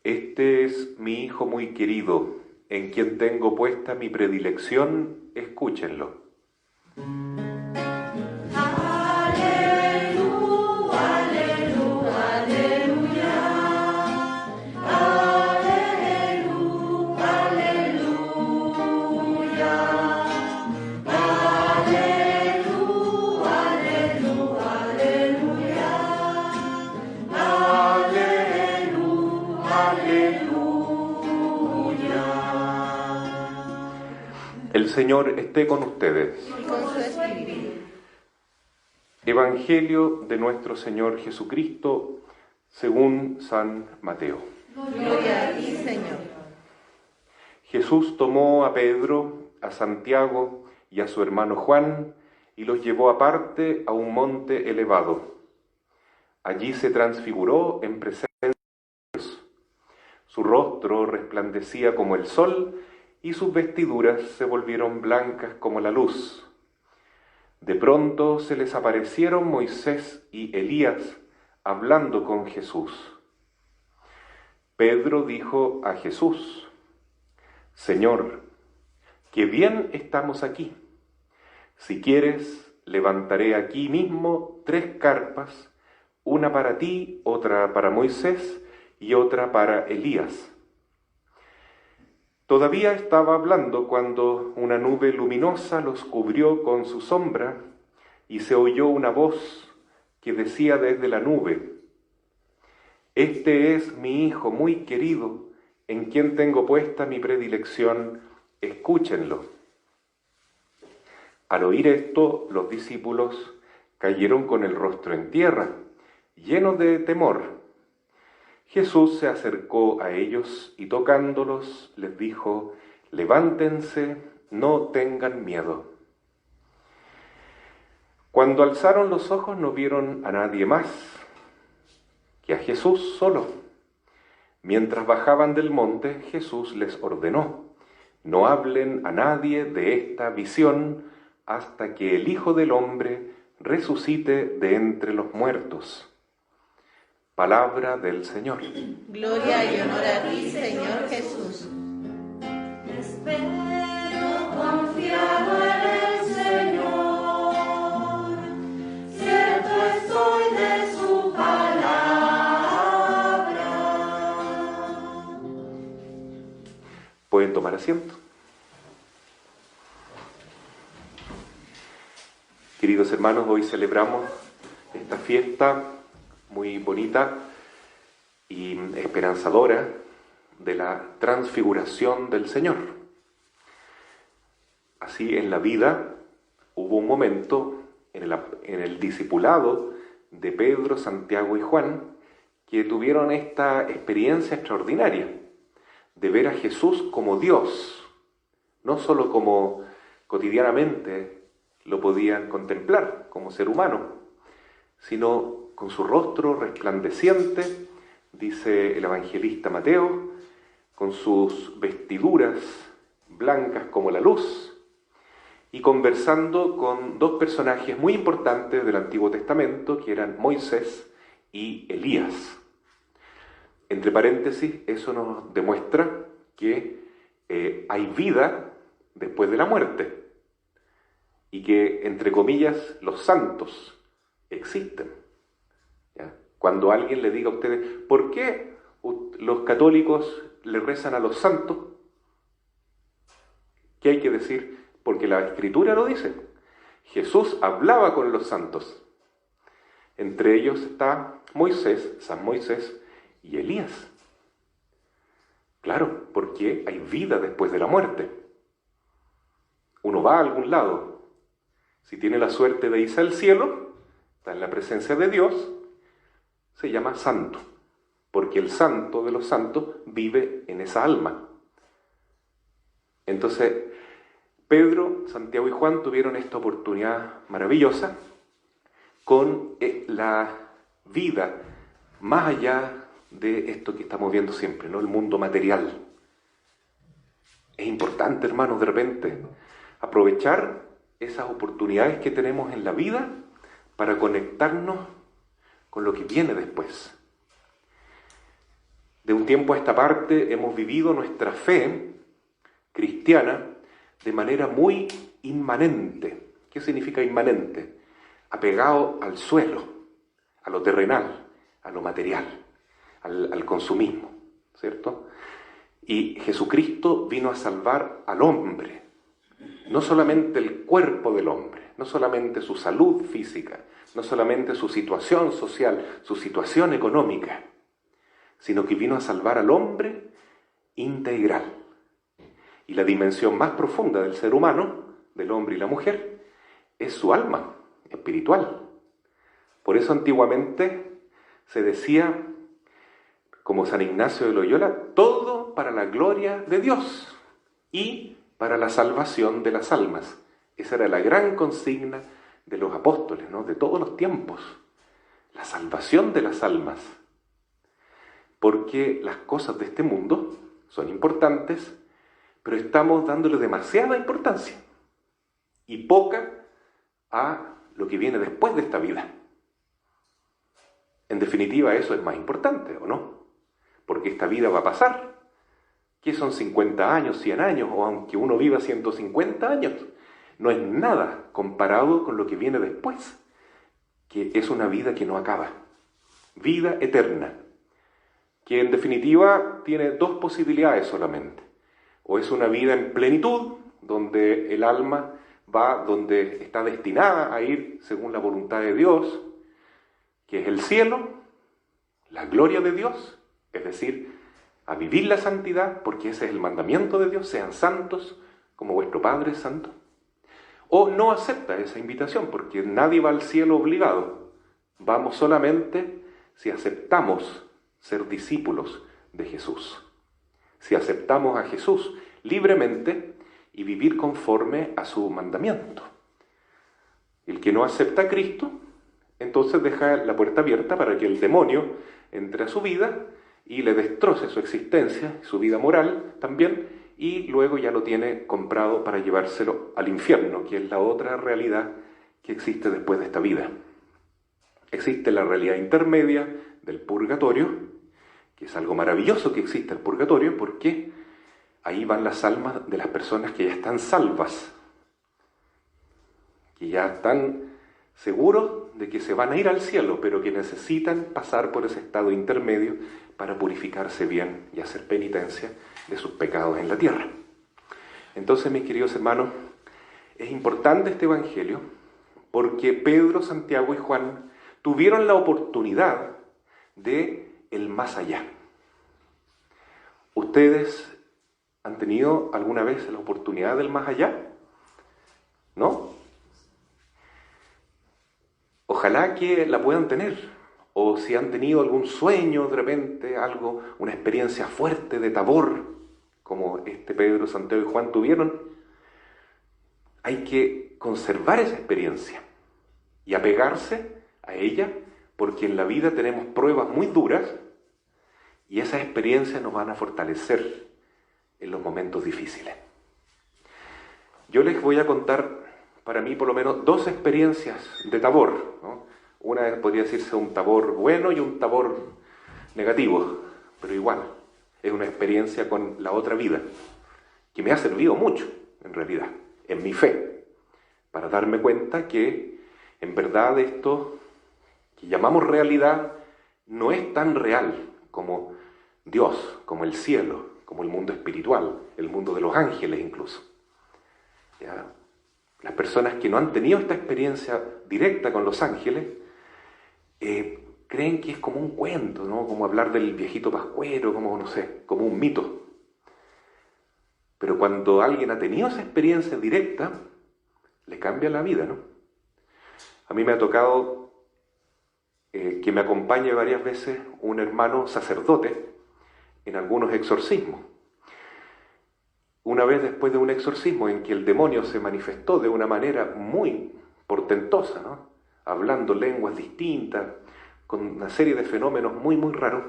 Este es mi Hijo muy querido, en quien tengo puesta mi predilección, escúchenlo. El Señor esté con ustedes. Y con su espíritu. Evangelio de nuestro Señor Jesucristo según San Mateo. Gloria a ti, Señor. Jesús tomó a Pedro, a Santiago y a su hermano Juan y los llevó aparte a un monte elevado. Allí se transfiguró en presencia de Dios. Su rostro resplandecía como el sol y sus vestiduras se volvieron blancas como la luz. De pronto se les aparecieron Moisés y Elías hablando con Jesús. Pedro dijo a Jesús: Señor, qué bien estamos aquí. Si quieres, levantaré aquí mismo 3 carpas, una para ti, otra para Moisés y otra para Elías. Todavía estaba hablando cuando una nube luminosa los cubrió con su sombra y se oyó una voz que decía desde la nube: Este es mi Hijo muy querido, en quien tengo puesta mi predilección, escúchenlo. Al oír esto, los discípulos cayeron con el rostro en tierra, llenos de temor. Jesús se acercó a ellos y tocándolos les dijo: Levántense, no tengan miedo. Cuando alzaron los ojos no vieron a nadie más que a Jesús solo. Mientras bajaban del monte, Jesús les ordenó: No hablen a nadie de esta visión hasta que el Hijo del Hombre resucite de entre los muertos. Palabra del Señor. Gloria y honor a ti, Señor Jesús. Espero confiado en el Señor, cierto estoy de su palabra. ¿Pueden tomar asiento? Queridos hermanos, hoy celebramos esta fiesta muy bonita y esperanzadora de la transfiguración del Señor. Así, en la vida hubo un momento en el discipulado de Pedro, Santiago y Juan que tuvieron esta experiencia extraordinaria de ver a Jesús como Dios, no solo como cotidianamente lo podían contemplar como ser humano, sino con su rostro resplandeciente, dice el evangelista Mateo, con sus vestiduras blancas como la luz, y conversando con 2 personajes muy importantes del Antiguo Testamento, que eran Moisés y Elías. Entre paréntesis, eso nos demuestra que hay vida después de la muerte, y que, entre comillas, los santos existen. ¿Ya? Cuando alguien le diga a ustedes: ¿por qué los católicos le rezan a los santos? ¿Qué hay que decir? Porque la Escritura lo dice. Jesús hablaba con los santos. Entre ellos está Moisés, San Moisés y Elías. Claro, porque hay vida después de la muerte. Uno va a algún lado. Si tiene la suerte de irse al cielo, está en la presencia de Dios, se llama santo, porque el santo de los santos vive en esa alma. Entonces, Pedro, Santiago y Juan tuvieron esta oportunidad maravillosa con la vida más allá de esto que estamos viendo siempre, ¿no? El mundo material. Es importante, hermanos, de repente aprovechar esas oportunidades que tenemos en la vida para conectarnos con lo que viene después. De un tiempo a esta parte hemos vivido nuestra fe cristiana de manera muy inmanente. ¿Qué significa inmanente? Apegado al suelo, a lo terrenal, a lo material, al consumismo, ¿cierto? Y Jesucristo vino a salvar al hombre, no solamente el cuerpo del hombre, no solamente su salud física, no solamente su situación social, su situación económica, sino que vino a salvar al hombre integral. Y la dimensión más profunda del ser humano, del hombre y la mujer, es su alma espiritual. Por eso antiguamente se decía, como San Ignacio de Loyola, todo para la gloria de Dios y para la salvación de las almas. Esa era la gran consigna de los apóstoles, ¿no? De todos los tiempos. La salvación de las almas. Porque las cosas de este mundo son importantes, pero estamos dándole demasiada importancia y poca a lo que viene después de esta vida. En definitiva, eso es más importante, ¿o no? Porque esta vida va a pasar. ¿Qué son 50 años, 100 años, o aunque uno viva 150 años? No es nada comparado con lo que viene después, que es una vida que no acaba. Vida eterna, que en definitiva tiene dos posibilidades solamente. O es una vida en plenitud, donde el alma va donde está destinada a ir según la voluntad de Dios, que es el cielo, la gloria de Dios, es decir, a vivir la santidad, porque ese es el mandamiento de Dios, sean santos como vuestro Padre es santo. O no acepta esa invitación, porque nadie va al cielo obligado. Vamos solamente si aceptamos ser discípulos de Jesús. Si aceptamos a Jesús libremente y vivir conforme a su mandamiento. El que no acepta a Cristo, entonces deja la puerta abierta para que el demonio entre a su vida y le destroce su existencia, su vida moral también, y luego ya lo tiene comprado para llevárselo al infierno, que es la otra realidad que existe después de esta vida. Existe la realidad intermedia del purgatorio, que es algo maravilloso que existe el purgatorio, porque ahí van las almas de las personas que ya están salvas, que ya están seguros de que se van a ir al cielo, pero que necesitan pasar por ese estado intermedio para purificarse bien y hacer penitencia de sus pecados en la tierra. Entonces, mis queridos hermanos, es importante este evangelio porque Pedro, Santiago y Juan tuvieron la oportunidad de el más allá. ¿Ustedes han tenido alguna vez la oportunidad del más allá? ¿No? Ojalá que la puedan tener. O si han tenido algún sueño de repente, algo, una experiencia fuerte de Tabor, como Pedro, Santiago y Juan tuvieron, hay que conservar esa experiencia y apegarse a ella, porque en la vida tenemos pruebas muy duras y esas experiencias nos van a fortalecer en los momentos difíciles. Yo les voy a contar, para mí por lo menos, dos experiencias de Tabor, ¿no? Una podría decirse un Tabor bueno y un Tabor negativo, pero igual, es una experiencia con la otra vida, que me ha servido mucho, en realidad, en mi fe, para darme cuenta que, en verdad, esto que llamamos realidad no es tan real como Dios, como el cielo, como el mundo espiritual, el mundo de los ángeles incluso. ¿Ya? Las personas que no han tenido esta experiencia directa con los ángeles creen que es como un cuento, ¿no? Como hablar del viejito pascuero, como, no sé, como un mito. Pero cuando alguien ha tenido esa experiencia directa, le cambia la vida, ¿no? A mí me ha tocado que me acompañe varias veces un hermano sacerdote en algunos exorcismos. Una vez después de un exorcismo en que el demonio se manifestó de una manera muy portentosa, ¿no? Hablando lenguas distintas, con una serie de fenómenos muy, muy raros,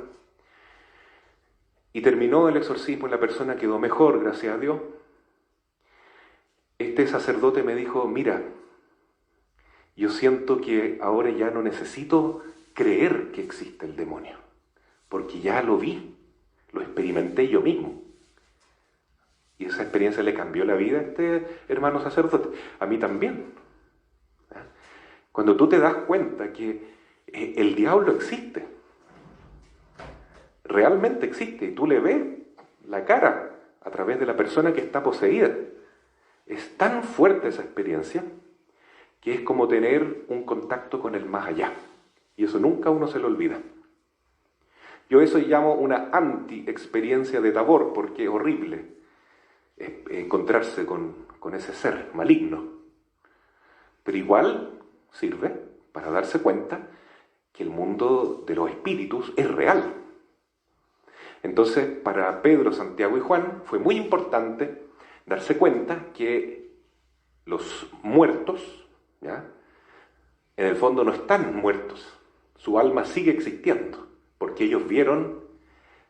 y terminó el exorcismo y la persona quedó mejor, gracias a Dios, este sacerdote me dijo, mira, yo siento que ahora ya no necesito creer que existe el demonio, porque ya lo vi, lo experimenté yo mismo. Y esa experiencia le cambió la vida a este hermano sacerdote, a mí también. Cuando tú te das cuenta que el diablo existe, realmente existe, y tú le ves la cara a través de la persona que está poseída, es tan fuerte esa experiencia que es como tener un contacto con el más allá. Y eso nunca uno se lo olvida. Yo eso llamo una anti-experiencia de Tabor, porque es horrible encontrarse con ese ser maligno. Pero igual sirve para darse cuenta que el mundo de los espíritus es real. Entonces, para Pedro, Santiago y Juan fue muy importante darse cuenta que los muertos, ¿ya?, en el fondo no están muertos, su alma sigue existiendo, porque ellos vieron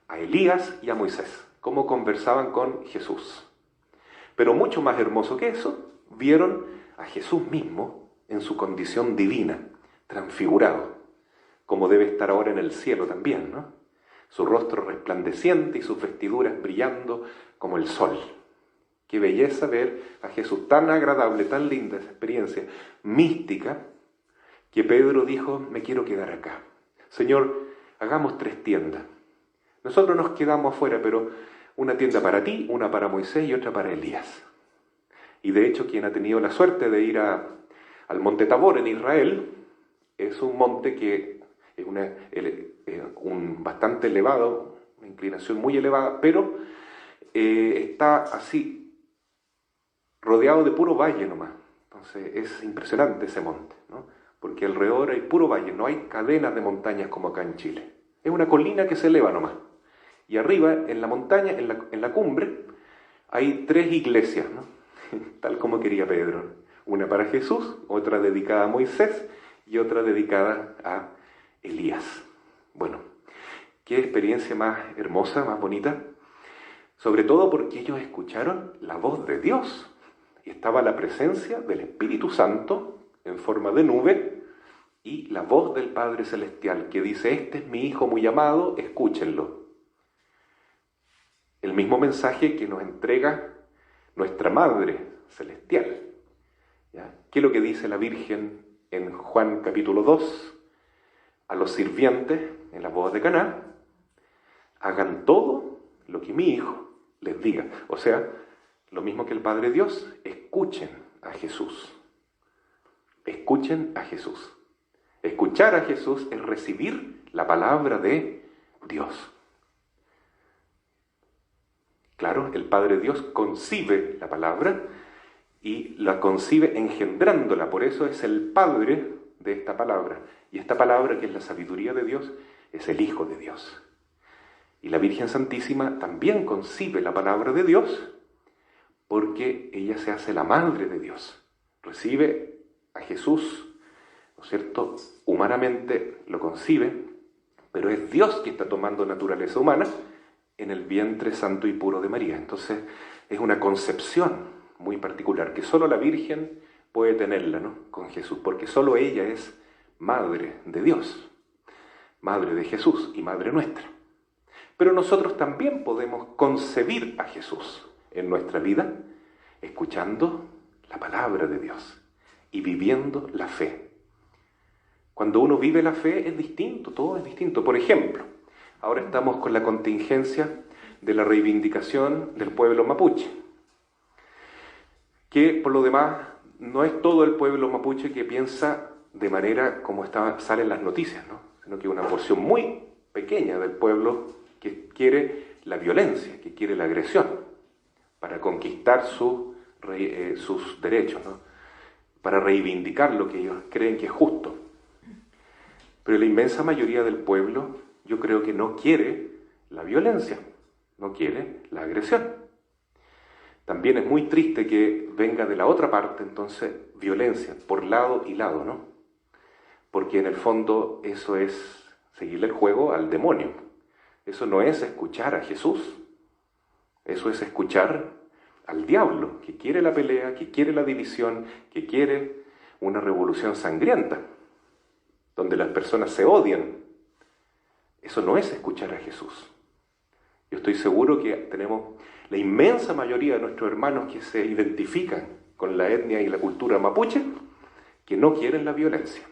a Elías y a Moisés, cómo conversaban con Jesús. Pero mucho más hermoso que eso, vieron a Jesús mismo en su condición divina, transfigurado, como debe estar ahora en el cielo también, ¿no? Su rostro resplandeciente y sus vestiduras brillando como el sol. Qué belleza ver a Jesús, tan agradable, tan linda esa experiencia mística, que Pedro dijo, me quiero quedar acá. Señor, hagamos 3 tiendas. Nosotros nos quedamos afuera, pero una tienda para ti, una para Moisés y otra para Elías. Y de hecho, quien ha tenido la suerte de ir al monte Tabor en Israel, es un monte que es un bastante elevado, una inclinación muy elevada, pero está así, rodeado de puro valle nomás. Entonces es impresionante ese monte, ¿no? Porque alrededor hay puro valle, no hay cadenas de montañas como acá en Chile. Es una colina que se eleva nomás. Y arriba, en la montaña, en la cumbre, hay 3 iglesias, ¿no? Tal como quería Pedro. Una para Jesús, otra dedicada a Moisés y otra dedicada a Elías. Bueno, qué experiencia más hermosa, más bonita. Sobre todo porque ellos escucharon la voz de Dios. Y estaba la presencia del Espíritu Santo en forma de nube y la voz del Padre Celestial que dice, este es mi Hijo muy amado, escúchenlo. El mismo mensaje que nos entrega nuestra Madre Celestial. ¿Ya? ¿Qué es lo que dice la Virgen en Juan capítulo 2? A los sirvientes en la boda de Caná, hagan todo lo que mi Hijo les diga. O sea, lo mismo que el Padre Dios, escuchen a Jesús. Escuchen a Jesús. Escuchar a Jesús es recibir la palabra de Dios. Claro, el Padre Dios concibe la palabra y la concibe engendrándola. Por eso es el Padre de esta palabra. Y esta palabra, que es la sabiduría de Dios, es el Hijo de Dios. Y la Virgen Santísima también concibe la palabra de Dios, porque ella se hace la madre de Dios. Recibe a Jesús, ¿no es cierto? Humanamente lo concibe, pero es Dios que está tomando naturaleza humana en el vientre santo y puro de María. Entonces es una concepción muy particular, que solo la Virgen puede tenerla, ¿no?, con Jesús, porque solo ella es madre de Dios, madre de Jesús y madre nuestra. Pero nosotros también podemos concebir a Jesús en nuestra vida, escuchando la palabra de Dios y viviendo la fe. Cuando uno vive la fe es distinto, todo es distinto. Por ejemplo, ahora estamos con la contingencia de la reivindicación del pueblo mapuche, que por lo demás no es todo el pueblo mapuche que piensa de manera como salen las noticias, ¿no?, sino que una porción muy pequeña del pueblo que quiere la violencia, que quiere la agresión, para conquistar sus derechos, ¿no?, para reivindicar lo que ellos creen que es justo. Pero la inmensa mayoría del pueblo, yo creo que no quiere la violencia, no quiere la agresión. También es muy triste que venga de la otra parte, entonces, violencia por lado y lado, ¿no? Porque en el fondo eso es seguirle el juego al demonio. Eso no es escuchar a Jesús. Eso es escuchar al diablo, que quiere la pelea, que quiere la división, que quiere una revolución sangrienta, donde las personas se odian. Eso no es escuchar a Jesús. Yo estoy seguro que tenemos la inmensa mayoría de nuestros hermanos que se identifican con la etnia y la cultura mapuche, que no quieren la violencia.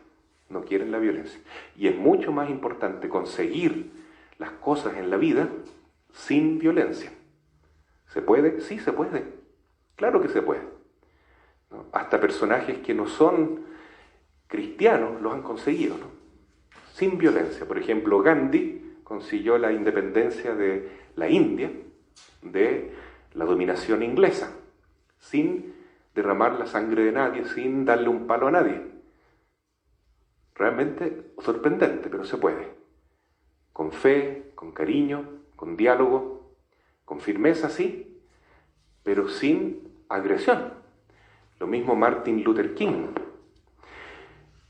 No quieren la violencia. Y es mucho más importante conseguir las cosas en la vida sin violencia. ¿Se puede? Sí, se puede. Claro que se puede. ¿No? Hasta personajes que no son cristianos los han conseguido, ¿no? Sin violencia. Por ejemplo, Gandhi consiguió la independencia de la India de la dominación inglesa, sin derramar la sangre de nadie, sin darle un palo a nadie. Realmente sorprendente, pero se puede. Con fe, con cariño, con diálogo, con firmeza, sí, pero sin agresión. Lo mismo Martin Luther King.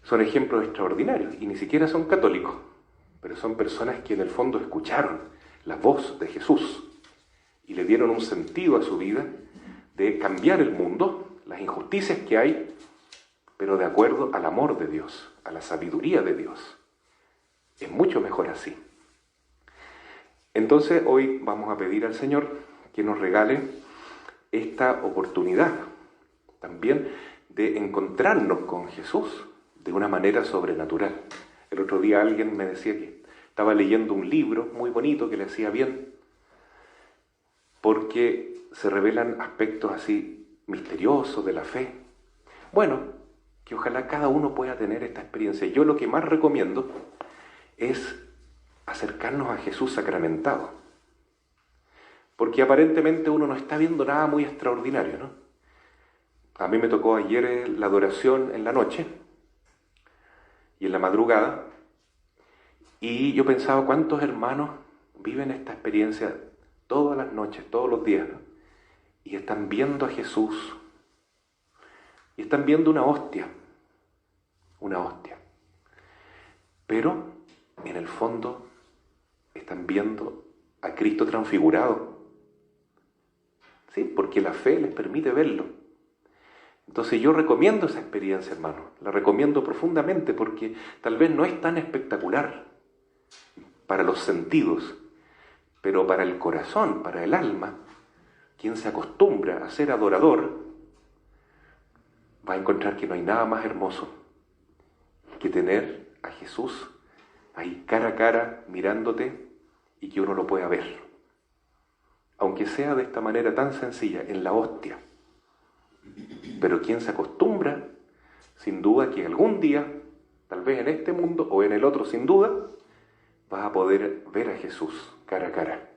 Son ejemplos extraordinarios y ni siquiera son católicos, pero son personas que en el fondo escucharon la voz de Jesús y le dieron un sentido a su vida de cambiar el mundo, las injusticias que hay, pero de acuerdo al amor de Dios, a la sabiduría de Dios. Es mucho mejor así. Entonces hoy vamos a pedir al Señor que nos regale esta oportunidad también de encontrarnos con Jesús de una manera sobrenatural. El otro día alguien me decía que estaba leyendo un libro muy bonito que le hacía bien, porque se revelan aspectos así misteriosos de la fe. Bueno, que ojalá cada uno pueda tener esta experiencia. Yo lo que más recomiendo es acercarnos a Jesús sacramentado, porque aparentemente uno no está viendo nada muy extraordinario, ¿no? A mí me tocó ayer la adoración en la noche y en la madrugada, y yo pensaba cuántos hermanos viven esta experiencia todas las noches, todos los días, ¿no? Y están viendo a Jesús, y están viendo una hostia, pero en el fondo están viendo a Cristo transfigurado, ¿sí? Porque la fe les permite verlo. Entonces yo recomiendo esa experiencia, hermano, la recomiendo profundamente porque tal vez no es tan espectacular para los sentidos, pero para el corazón, para el alma, quien se acostumbra a ser adorador, va a encontrar que no hay nada más hermoso que tener a Jesús ahí cara a cara mirándote y que uno lo pueda ver. Aunque sea de esta manera tan sencilla, en la hostia. Pero quien se acostumbra, sin duda que algún día, tal vez en este mundo o en el otro, sin duda, vas a poder ver a Jesús cara a cara.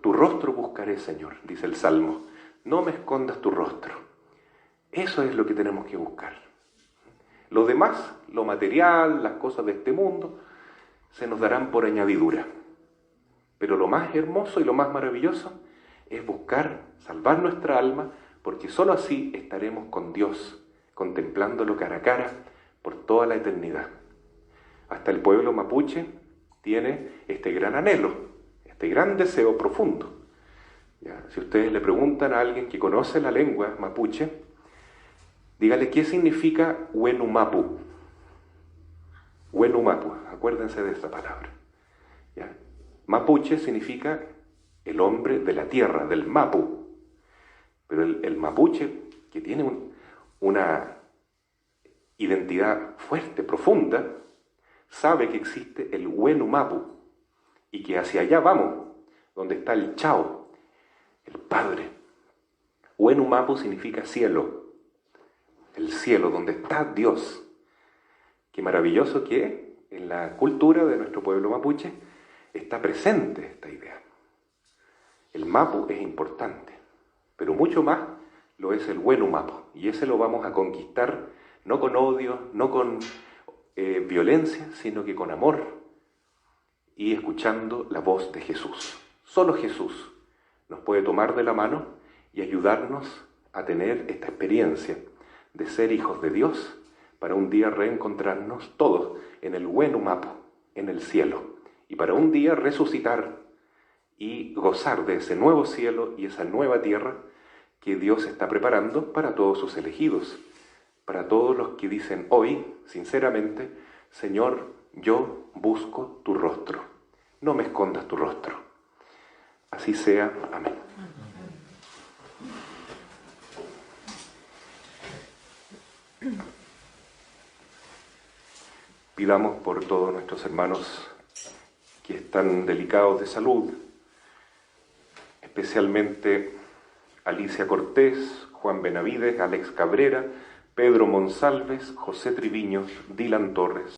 Tu rostro buscaré, Señor, dice el Salmo. No me escondas tu rostro. Eso es lo que tenemos que buscar. Lo demás, lo material, las cosas de este mundo, se nos darán por añadidura. Pero lo más hermoso y lo más maravilloso es buscar salvar nuestra alma, porque sólo así estaremos con Dios, contemplándolo cara a cara por toda la eternidad. Hasta el pueblo mapuche tiene este gran anhelo, este gran deseo profundo. ¿Ya? Si ustedes le preguntan a alguien que conoce la lengua mapuche, dígale qué significa Wenumapu. Wenumapu, acuérdense de esa palabra. ¿Ya? Mapuche significa el hombre de la tierra, del Mapu. Pero el mapuche, que tiene una identidad fuerte, profunda, sabe que existe el Wenumapu y que hacia allá vamos, donde está el Chao, el Padre. Wenumapu significa cielo, el cielo, donde está Dios. Qué maravilloso que en la cultura de nuestro pueblo mapuche está presente esta idea. El Mapu es importante, pero mucho más lo es el Wenumapu, y ese lo vamos a conquistar no con odio, no con violencia, sino que con amor y escuchando la voz de Jesús. Solo Jesús nos puede tomar de la mano y ayudarnos a tener esta experiencia de ser hijos de Dios para un día reencontrarnos todos en el Wenumapu, en el cielo, y para un día resucitar y gozar de ese nuevo cielo y esa nueva tierra que Dios está preparando para todos sus elegidos, para todos los que dicen hoy, sinceramente, Señor, yo busco tu rostro, no me escondas tu rostro. Así sea. Amén. Pidamos por todos nuestros hermanos que están delicados de salud, especialmente Alicia Cortés, Juan Benavides, Alex Cabrera, Pedro Monsalves, José Triviños, Dylan Torres,